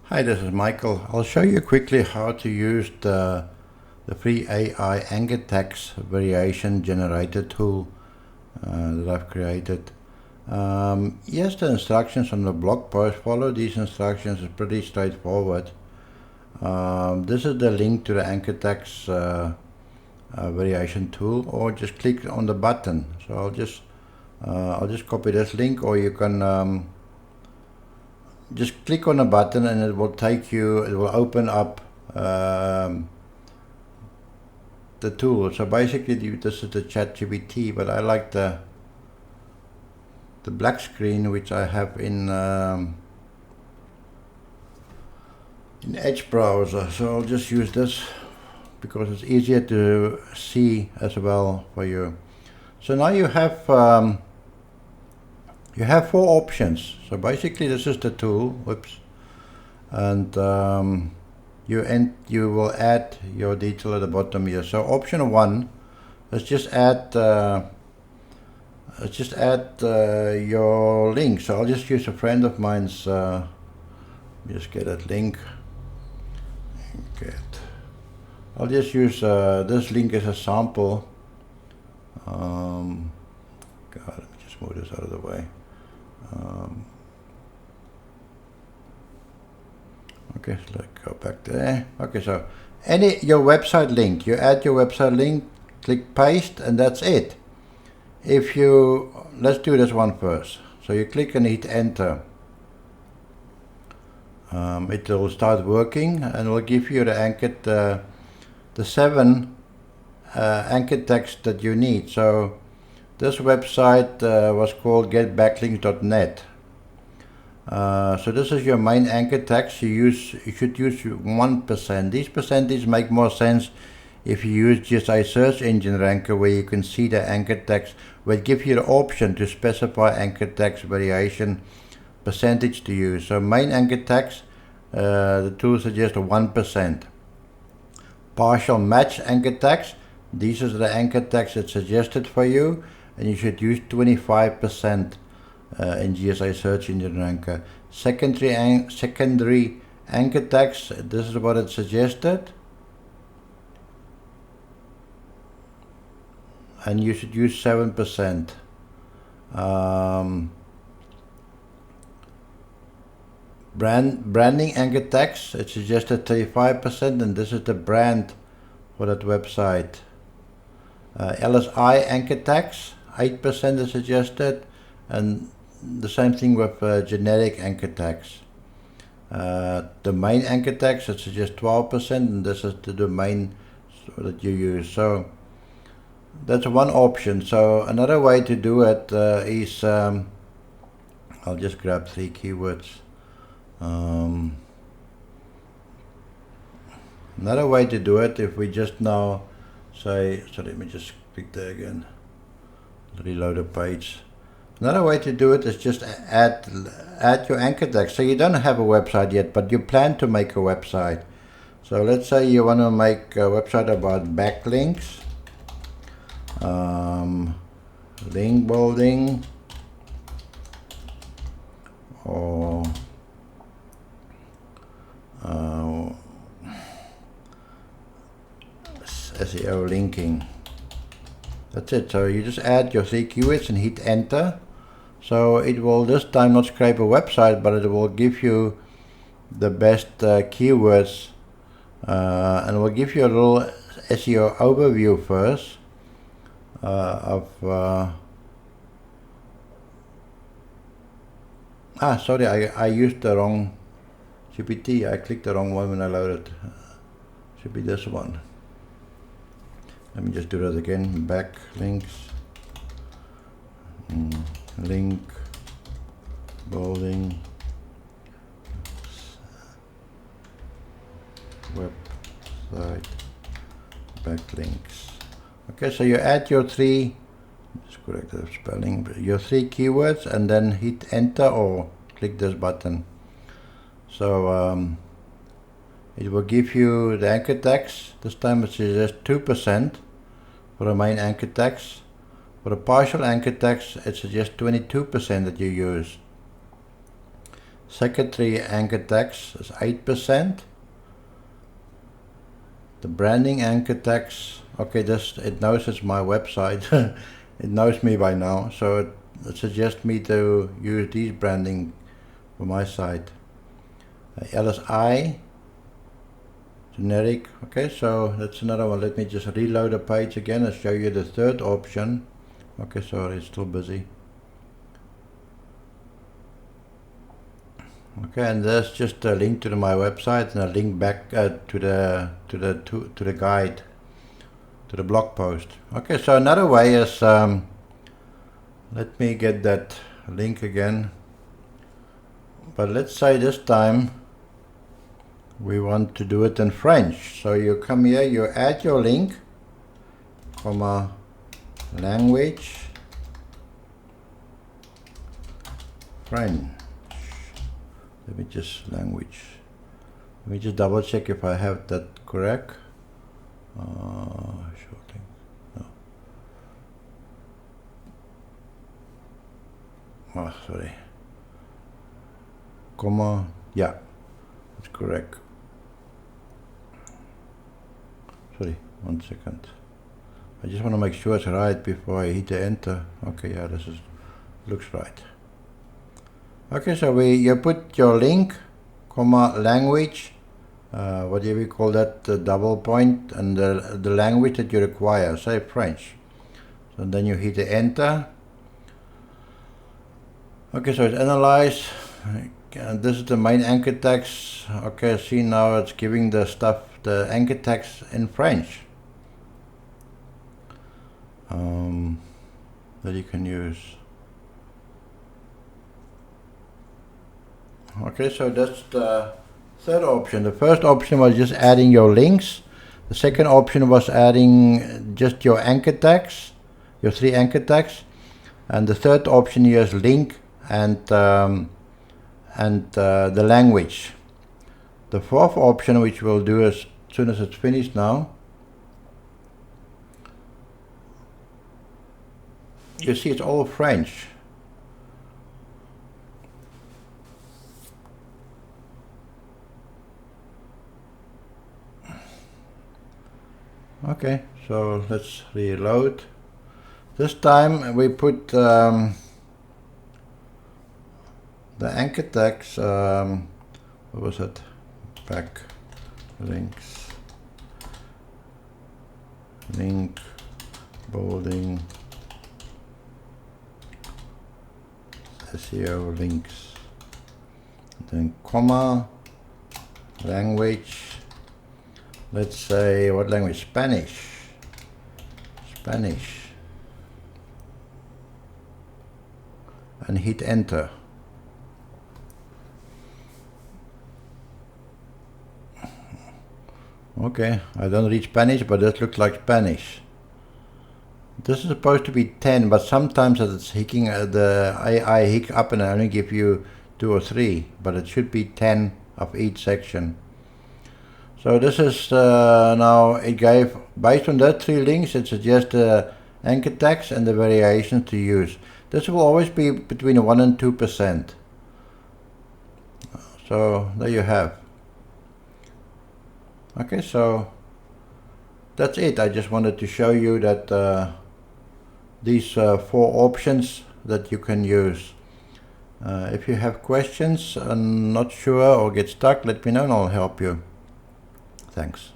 Hi, this is Michael. I'll show you quickly how to use the free AI anchor text variation generator tool that I've created. Here's the instructions on the blog post. Follow these instructions, it's pretty straightforward. This is the link to the anchor text variation tool, or just click on the button. So I'll just copy this link, or you can just click on a button and it will take you, it will open up the tool. So basically this is the ChatGPT, but I like the black screen which I have in Edge browser. So I'll just use this because it's easier to see as well for you. So now you have four options. So basically this is the tool, whoops, and you will add your detail at the bottom here. So option 1, let's just add your link. So I'll just use a friend of mine's, just get that link. I'll just use this link as a sample. God, let me just move this out of the way. Okay, so let's go back there. Okay, so your website link, you add your website link, click paste, and that's it. Let's do this one first. So you click and hit enter. It will start working and will give you the 7 anchor text that you need. So this website was called getbacklinks.net. So this is your main anchor text. You should use 1%. These percentages make more sense if you use just a search engine ranker, where you can see the anchor text, where it gives you the option to specify anchor text variation percentage to use. So main anchor text, the tool suggests 1%. Partial match anchor text, these are the anchor text that's suggested for you, and you should use 25% in GSA search engine ranker. Secondary anchor text, this is what it's suggested, and you should use 7%. Branding anchor text, it's suggested 35%, and this is the brand for that website. LSI anchor text, 8% is suggested, and the same thing with generic anchor text. Domain anchor text, it suggests 12%, and this is the domain that you use. So that's one option. So another way to do it is, I'll just grab 3 keywords. Another way to do it, if we just now say, so let me just click there again, reload the page. Another way to do it is just add your anchor text. So you don't have a website yet, but you plan to make a website. So let's say you want to make a website about backlinks, link building, or SEO linking. That's it. So you just add your 3 keywords and hit enter. So it will this time not scrape a website, but it will give you the best keywords, and will give you a little SEO overview first sorry, I used the wrong GPT. I clicked the wrong one when I loaded. Should be this one. Let me just do that again. Backlinks, link building, website backlinks. Okay, so you add your 3, just correct the spelling, your 3 keywords, and then hit enter or click this button. So it will give you the anchor text. This time it suggests 2% for the main anchor text. For the partial anchor text, it suggests 22% that you use. Secondary anchor text is 8%. The branding anchor text, okay, it knows it's my website. It knows me by now, so it suggests me to use these branding for my site. LSI, generic. Okay, so that's another one. Let me just reload the page again and show you the third option. Okay, sorry, it's still busy. Okay, and there's just a link to my website and a link back to the guide, to the blog post. Okay, so another way is let me get that link again. But let's say this time we want to do it in French. So you come here, you add your link, comma, language, French. Let me just double check if I have that correct. Sure thing. No. Oh, sorry. Comma, yeah, that's correct. Sorry, 1 second. I just want to make sure it's right before I hit the enter. Okay, yeah, looks right. Okay, so you put your link, comma, language, what do we call that, the double point, and the language that you require, say French. So then you hit the enter. Okay, so it's analyzed, and this is the main anchor text. Okay, see now it's giving the anchor text in French that you can use. Okay, so that's the third option. The first option was just adding your links. The second option was adding just your anchor text, your 3 anchor texts. And the third option here is link and the language. The fourth option, which we'll do as soon as it's finished now, you see it's all French. Okay, so let's reload. This time we put the anchor text, what was it? Back links, link, bolding, SEO links, then comma, language. Let's say, what language? Spanish. And hit enter. Okay, I don't read Spanish, but that looks like Spanish. This is supposed to be 10, but sometimes it's hicking, the AI hick up and I only give you 2 or 3, but it should be 10 of each section. So this is now, it gave, based on that 3 links, it suggests the anchor text and the variations to use. This will always be between 1 and 2%. So there you have. Okay, so that's it. I just wanted to show you that these 4 options that you can use. If you have questions and not sure or get stuck, let me know and I'll help you. Thanks.